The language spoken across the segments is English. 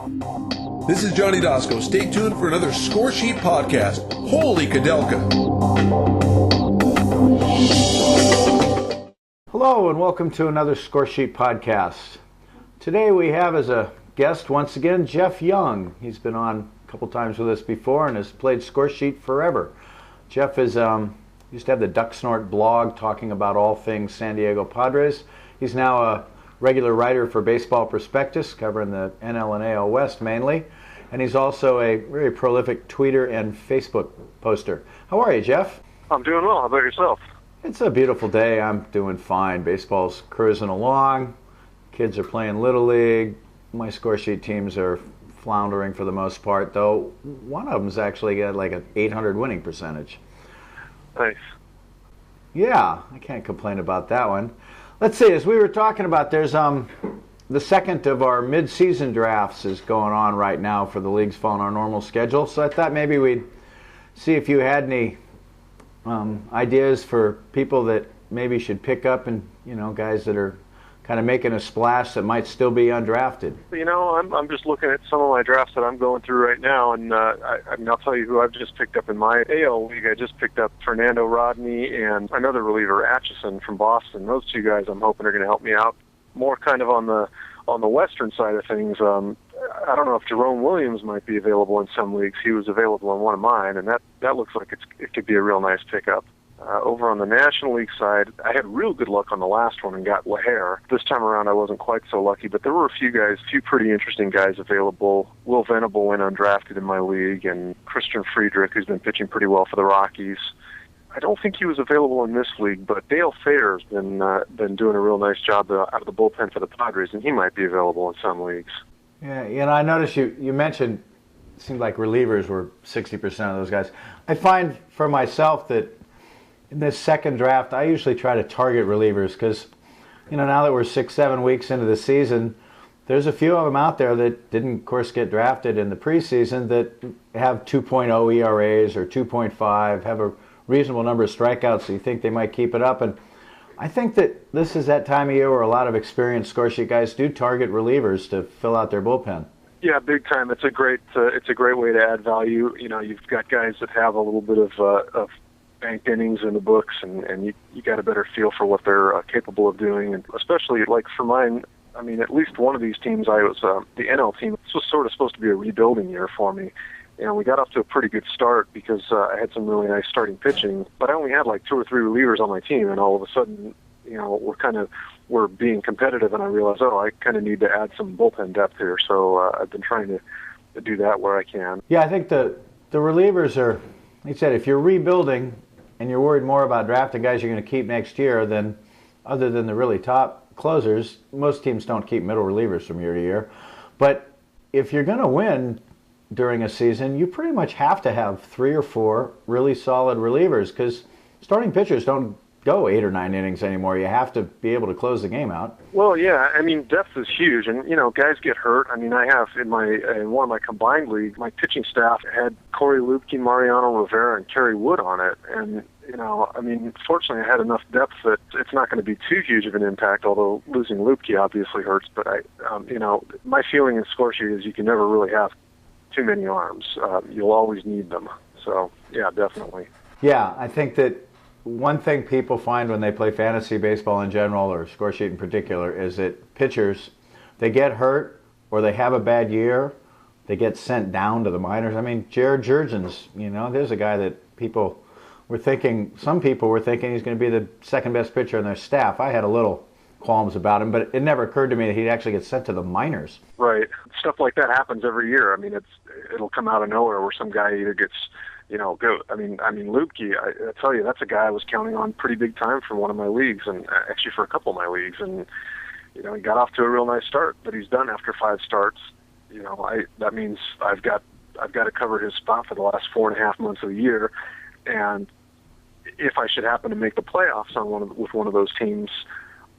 This is Johnny Dosco. Stay tuned for another Scoresheet podcast. Holy Kadelka! Hello and welcome to another Scoresheet podcast. Today we have as a guest once again Geoff Young. He's been on a couple times with us before and has played Scoresheet forever. Geoff is used to have the Duck Snort blog talking about all things San Diego Padres. He's now a regular writer for Baseball Prospectus, covering the NL and AL West mainly. And he's also a very prolific tweeter and Facebook poster. How are you, Geoff? I'm doing well. How about yourself? It's a beautiful day. I'm doing fine. Baseball's cruising along. Kids are playing Little League. My Scoresheet teams are floundering for the most part, though one of them's actually got like an 800 winning percentage. Nice. Yeah, I can't complain about that one. Let's see, as we were talking about, there's the second of our mid-season drafts is going on right now for the leagues following our normal schedule. So I thought maybe we'd see if you had any ideas for people that maybe should pick up and, guys that are kind of making a splash that might still be undrafted. I'm just looking at some of my drafts that I'm going through right now, and I'll tell you who I've just picked up in my AL league. I just picked up Fernando Rodney and another reliever, Atchison from Boston. Those two guys I'm hoping are going to help me out. More kind of on the western side of things. I don't know if Jerome Williams might be available in some leagues. He was available in one of mine, and that looks like it could be a real nice pickup. Over on the National League side, I had real good luck on the last one and got Lahair. This time around, I wasn't quite so lucky, but there were a few pretty interesting guys available. Will Venable went undrafted in my league, and Christian Friedrich, who's been pitching pretty well for the Rockies. I don't think he was available in this league, but Dale Fair's been doing a real nice job out of the bullpen for the Padres, and he might be available in some leagues. Yeah, I noticed you mentioned it seemed like relievers were 60% of those guys. I find for myself that in this second draft, I usually try to target relievers because, now that we're 6-7 weeks into the season, there's a few of them out there that didn't, of course, get drafted in the preseason that have 2.0 ERAs or 2.5, have a reasonable number of strikeouts, so you think they might keep it up. And I think that this is that time of year where a lot of experienced Scoresheet guys do target relievers to fill out their bullpen. Yeah, big time. It's a great way to add value. You've got guys that have a little bit of banked innings in the books, and you got a better feel for what they're capable of doing. And especially like for mine, at least one of these teams, I was the NL team. This was sort of supposed to be a rebuilding year for me. We got off to a pretty good start because I had some really nice starting pitching, but I only had like 2 or 3 relievers on my team, and all of a sudden, we're being competitive, and I realized, I kind of need to add some bullpen depth here. So I've been trying to do that where I can. Yeah, I think the relievers are, like I said, if you're rebuilding and you're worried more about drafting guys you're going to keep next year than other than the really top closers, most teams don't keep middle relievers from year to year. But if you're going to win during a season, you pretty much have to have 3 or 4 really solid relievers because starting pitchers don't go 8 or 9 innings anymore. You have to be able to close the game out. Well, yeah, depth is huge, and guys get hurt. I have in one of my combined leagues, my pitching staff had Corey Lupke, Mariano Rivera, and Kerry Wood on it, and fortunately, I had enough depth that it's not going to be too huge of an impact. Although losing Lupke obviously hurts, but my feeling in Scoresheet is you can never really have too many arms. You'll always need them. So, yeah, definitely. Yeah, I think that one thing people find when they play fantasy baseball in general, or Scoresheet in particular, is that pitchers, they get hurt or they have a bad year, they get sent down to the minors. Jared Jurgens, there's a guy that some people were thinking he's going to be the second best pitcher on their staff. I had a little qualms about him, but it never occurred to me that he'd actually get sent to the minors. Right. Stuff like that happens every year. It'll come out of nowhere where some guy either gets, go. Lupke, I tell you, that's a guy I was counting on pretty big time for one of my leagues, and actually for a couple of my leagues, and he got off to a real nice start, but he's done after 5 starts. That means I've got to cover his spot for the last 4.5 months of the year, and if I should happen to make the playoffs with one of those teams,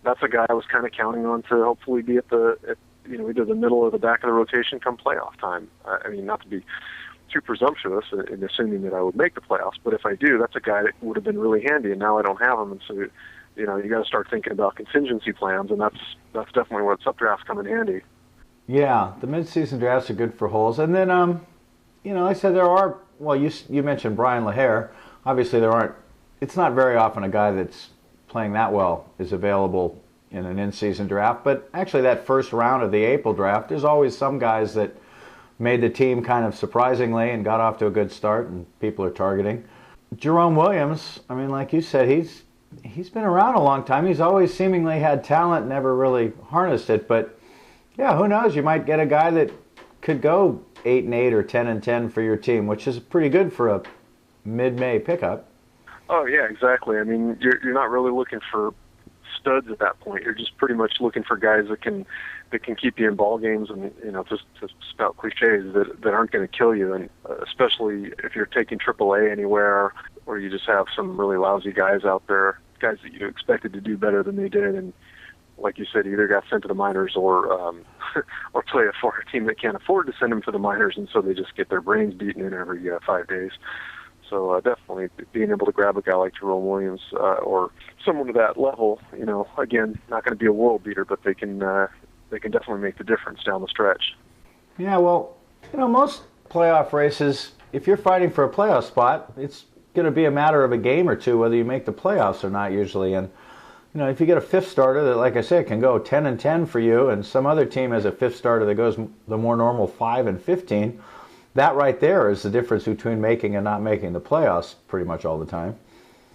that's a guy I was kind of counting on to hopefully be at either the middle or the back of the rotation come playoff time. Not to be too presumptuous in assuming that I would make the playoffs, but if I do, that's a guy that would have been really handy, and now I don't have him, and so you got to start thinking about contingency plans, and that's definitely where Updrafts come in handy. Yeah, the mid-season drafts are good for holes. And then, like I said, there are, well, you mentioned Brian LaHare. Obviously, it's not very often a guy that's playing that well is available in an in-season draft. But actually, that first round of the April draft, there's always some guys that made the team kind of surprisingly and got off to a good start, and people are targeting. Jerome Williams, I mean, like you said, he's been around a long time. He's always seemingly had talent, never really harnessed it. But yeah, who knows? You might get a guy that could go 8-8 or 10-10 for your team, which is pretty good for a mid-May pickup. Oh yeah, exactly. I mean, you're not really looking for studs at that point. You're just pretty much looking for guys that can keep you in ball games, and just to spout cliches that aren't going to kill you. And especially if you're taking AAA anywhere, or you just have some really lousy guys out there, guys that you expected to do better than they did, and like you said, either got sent to the minors or or play for a team that can't afford to send them to the minors, and so they just get their brains beaten in every 5 days. So definitely being able to grab a guy like Jerome Williams or someone to that level, again, not going to be a world beater, but they can definitely make the difference down the stretch. Yeah, well, most playoff races, if you're fighting for a playoff spot, it's going to be a matter of a game or two whether you make the playoffs or not usually. And if you get a fifth starter that, like I said, can go 10-10 for you, and some other team has a fifth starter that goes the more normal 5-15, that right there is the difference between making and not making the playoffs pretty much all the time.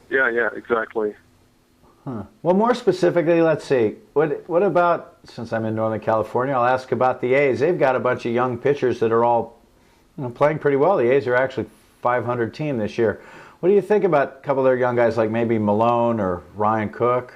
Yeah, exactly. Huh. Well, more specifically, let's see. What about, since I'm in Northern California, I'll ask about the A's. They've got a bunch of young pitchers that are all playing pretty well. The A's are actually 500 team this year. What do you think about a couple of their young guys like maybe Malone or Ryan Cook?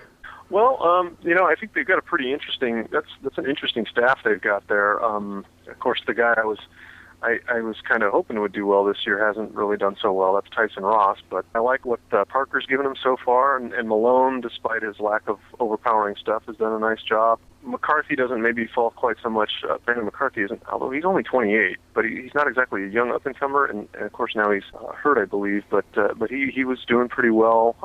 Well, I think they've got a pretty interesting. That's an interesting staff they've got there. Of course, the guy I was kind of hoping would do well this year hasn't really done so well. That's Tyson Ross, but I like what Parker's given him so far, and Malone, despite his lack of overpowering stuff, has done a nice job. McCarthy doesn't maybe fall quite so much. Brandon McCarthy isn't, although he's only 28, but he's not exactly a young up-and-comer, and of course now he's hurt, I believe, but he was doing pretty well.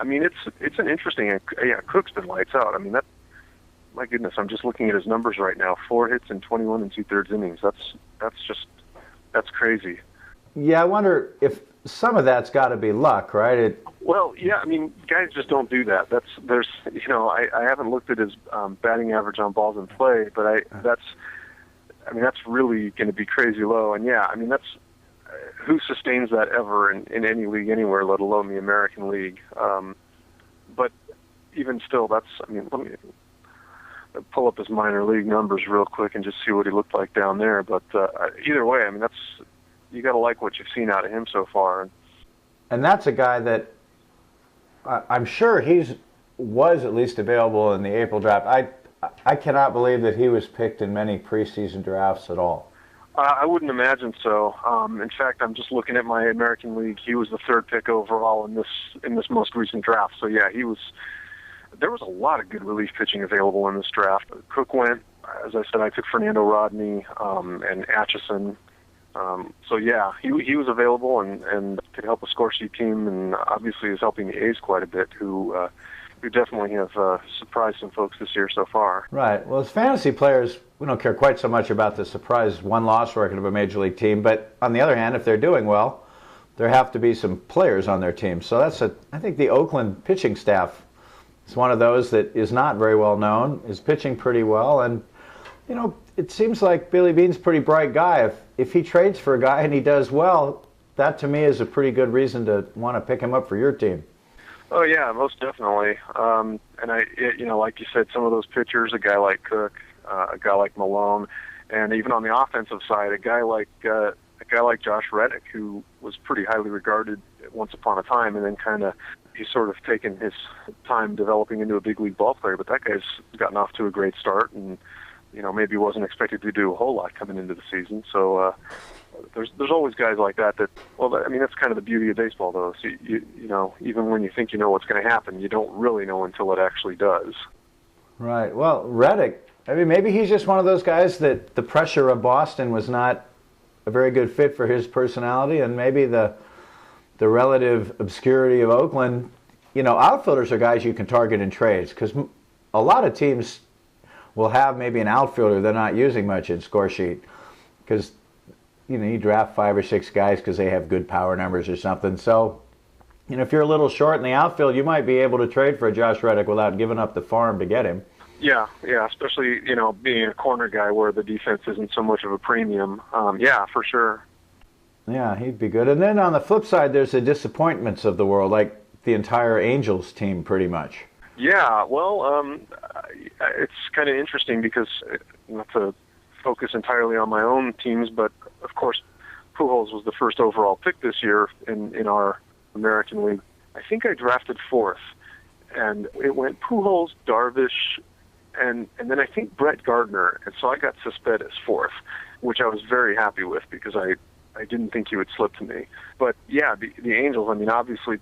I mean, it's an interesting, Cook's been lights out. I mean, my goodness, I'm just looking at his numbers right now. 4 hits in 21 2/3 innings. That's crazy. Yeah, I wonder if some of that's got to be luck, right? Well, yeah, I mean, guys just don't do that. I haven't looked at his batting average on balls in play, but that's really going to be crazy low. And yeah, I mean, that's who sustains that ever in any league anywhere, let alone the American League. But even still, let me pull up his minor league numbers real quick and just see what he looked like down there. But either way, I mean, you got to like what you've seen out of him so far. And that's a guy that I'm sure was at least available in the April draft. I cannot believe that he was picked in many preseason drafts at all. I wouldn't imagine so. In fact, I'm just looking at my American League. He was the 3rd pick overall in this most recent draft. So yeah, there was a lot of good relief pitching available in this draft. Cook went, as I said, I took Fernando Rodney and Atchison. So yeah, he was available and could help a Scoresheet team, and obviously is helping the A's quite a bit, who definitely have surprised some folks this year so far. Right. Well, as fantasy players, we don't care quite so much about the surprise one-loss record of a major league team, but on the other hand, if they're doing well, there have to be some players on their team. So I think the Oakland pitching staff is one of those that is not very well known, is pitching pretty well, and it seems like Billy Beane's a pretty bright guy. If he trades for a guy and he does well, that to me is a pretty good reason to want to pick him up for your team. Oh yeah, most definitely. And like you said, some of those pitchers, a guy like Cook, a guy like Malone, and even on the offensive side, a guy like Josh Reddick, who was pretty highly regarded once upon a time, and then he's sort of taken his time developing into a big league ball player. But that guy's gotten off to a great start, and maybe wasn't expected to do a whole lot coming into the season. So there's always guys like that. Well, I mean, that's kind of the beauty of baseball, though. So even when you think you know what's going to happen, you don't really know until it actually does. Right. Well, Reddick, I mean, maybe he's just one of those guys that the pressure of Boston was not a very good fit for his personality, and maybe the relative obscurity of Oakland. Outfielders are guys you can target in trades, because a lot of teams will have maybe an outfielder they're not using much in Scoresheet because, you draft 5 or 6 guys because they have good power numbers or something. So, if you're a little short in the outfield, you might be able to trade for a Josh Reddick without giving up the farm to get him. Yeah, especially, being a corner guy where the defense isn't so much of a premium. Yeah, for sure. Yeah, he'd be good. And then on the flip side, there's the disappointments of the world, like the entire Angels team pretty much. Yeah, well, it's kind of interesting because, not to focus entirely on my own teams, but of course, Pujols was the first overall pick this year in our American League. I think I drafted 4th, and it went Pujols, Darvish, and then I think Brett Gardner, and so I got Cespedes 4th, which I was very happy with because I didn't think he would slip to me. But yeah, the Angels, I mean, obviously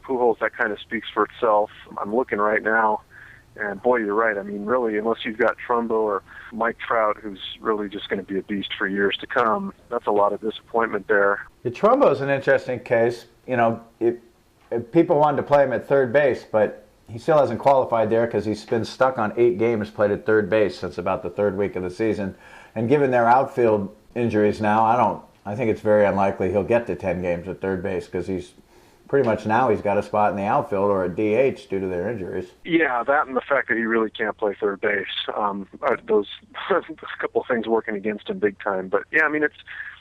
Pujols, that kind of speaks for itself. I'm looking right now, and boy, you're right. I mean, really, unless you've got Trumbo or Mike Trout, who's really just going to be a beast for years to come, that's a lot of disappointment there. The Trumbo's an interesting case. If people wanted to play him at third base, but he still hasn't qualified there because he's been stuck on 8 games played at third base since about the 3rd week of the season. And given their outfield injuries now, I think it's very unlikely he'll get to 10 games at third base because he's pretty much now he's got a spot in the outfield or a DH due to their injuries. Yeah, that and the fact that he really can't play third base. Those a couple of things working against him big time. But yeah, I mean,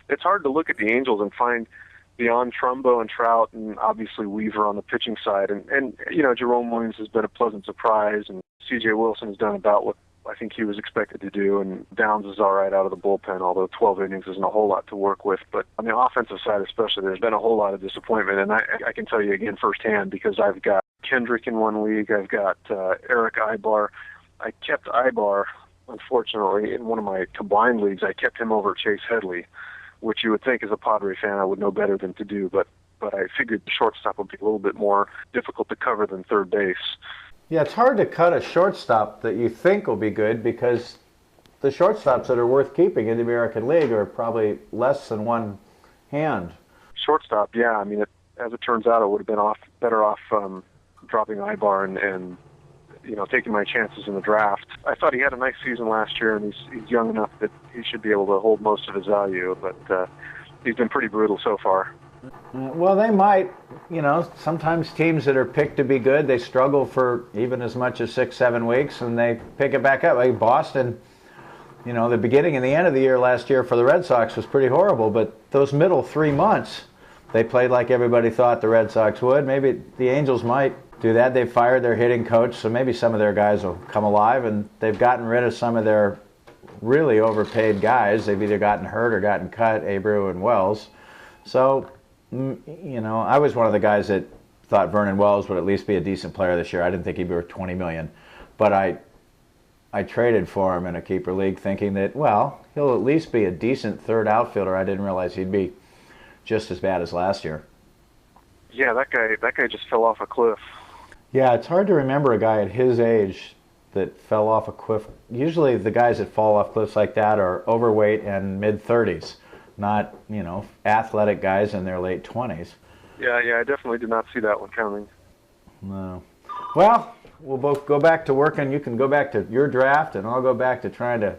it's hard to look at the Angels and find beyond Trumbo and Trout and obviously Weaver on the pitching side. And Jerome Williams has been a pleasant surprise, and C.J. Wilson has done about what I think he was expected to do, and Downs is all right out of the bullpen, although 12 innings isn't a whole lot to work with. But on the offensive side especially, there's been a whole lot of disappointment, and I can tell you again firsthand because I've got Kendrick in one league, I've got Eric Ibar. I kept Ibar, unfortunately, in one of my combined leagues. I kept him over Chase Headley, which you would think as a Padre fan I would know better than to do, but I figured the shortstop would be a little bit more difficult to cover than third base. Yeah, it's hard to cut a shortstop that you think will be good because the shortstops that are worth keeping in the American League are probably less than one hand. Shortstop, yeah. I mean, as it turns out, it would have been better off dropping Ibar and taking my chances in the draft. I thought he had a nice season last year, and he's young enough that he should be able to hold most of his value, but he's been pretty brutal so far. Well, they might. Sometimes teams that are picked to be good, they struggle for even as much as 6-7 weeks, and they pick it back up. Like Boston, the beginning and the end of the year last year for the Red Sox was pretty horrible, but those middle 3 months, they played like everybody thought the Red Sox would. Maybe the Angels might do that. They fired their hitting coach, so maybe some of their guys will come alive, and they've gotten rid of some of their really overpaid guys. They've either gotten hurt or gotten cut, Abreu and Wells. So, I was one of the guys that thought Vernon Wells would at least be a decent player this year. I didn't think he'd be worth $20 million, but I traded for him in a keeper league thinking that, well, he'll at least be a decent third outfielder. I didn't realize he'd be just as bad as last year. Yeah, that guy just fell off a cliff. Yeah, it's hard to remember a guy at his age that fell off a cliff. Usually the guys that fall off cliffs like that are overweight and mid-30s. Not, athletic guys in their late 20s. Yeah, I definitely did not see that one coming. No. Well, we'll both go back to working. You can go back to your draft, and I'll go back to trying to...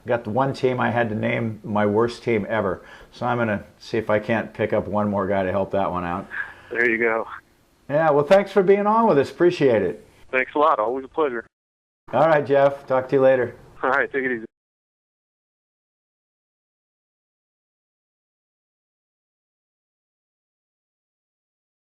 Got the one team I had to name my worst team ever. So I'm going to see if I can't pick up one more guy to help that one out. There you go. Yeah, well, thanks for being on with us. Appreciate it. Thanks a lot. Always a pleasure. All right, Jeff. Talk to you later. All right, take it easy.